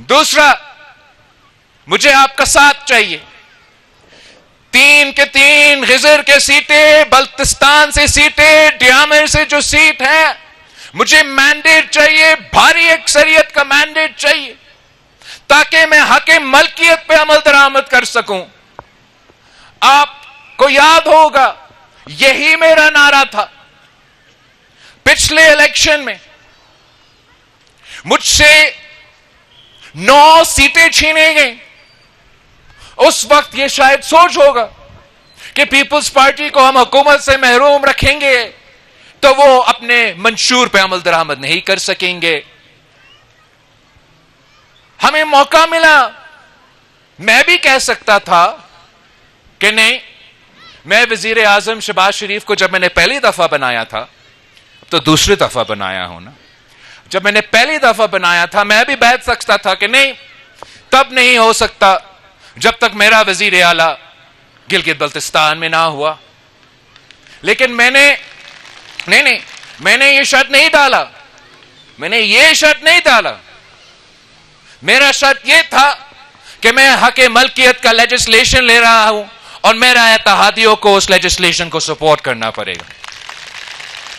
دوسرا، مجھے آپ کا ساتھ چاہیے. 3 کے 3 غزر کے سیٹیں، بلتستان سے سیٹیں، ڈیامر سے جو سیٹ ہے، مجھے مینڈیٹ چاہیے، بھاری اکثریت کا مینڈیٹ چاہیے تاکہ میں حق ملکیت پہ عمل درآمد کر سکوں. آپ کو یاد ہوگا یہی میرا نعرہ تھا پچھلے الیکشن میں. مجھ سے 9 سیٹیں چھینی گئیں. اس وقت یہ شاید سوچ ہوگا کہ پیپلز پارٹی کو ہم حکومت سے محروم رکھیں گے تو وہ اپنے منشور پہ عمل درآمد نہیں کر سکیں گے. ہمیں موقع ملا. میں بھی کہہ سکتا تھا کہ نہیں، میں وزیر اعظم شہباز شریف کو جب میں نے پہلی دفعہ بنایا تھا تو دوسری دفعہ بنایا ہوں نا. جب میں نے پہلی دفعہ بنایا تھا میں بھی بیٹھ سکتا تھا کہ نہیں، تب نہیں ہو سکتا جب تک میرا وزیر اعلیٰ گلگت بلتستان میں نہ ہوا. لیکن میں نے یہ شرط نہیں ڈالا. میرا شرط یہ تھا کہ میں حق ملکیت کا لیجسلیشن لے رہا ہوں اور میرا اتحادیوں کو اس لیجسلیشن کو سپورٹ کرنا پڑے گا.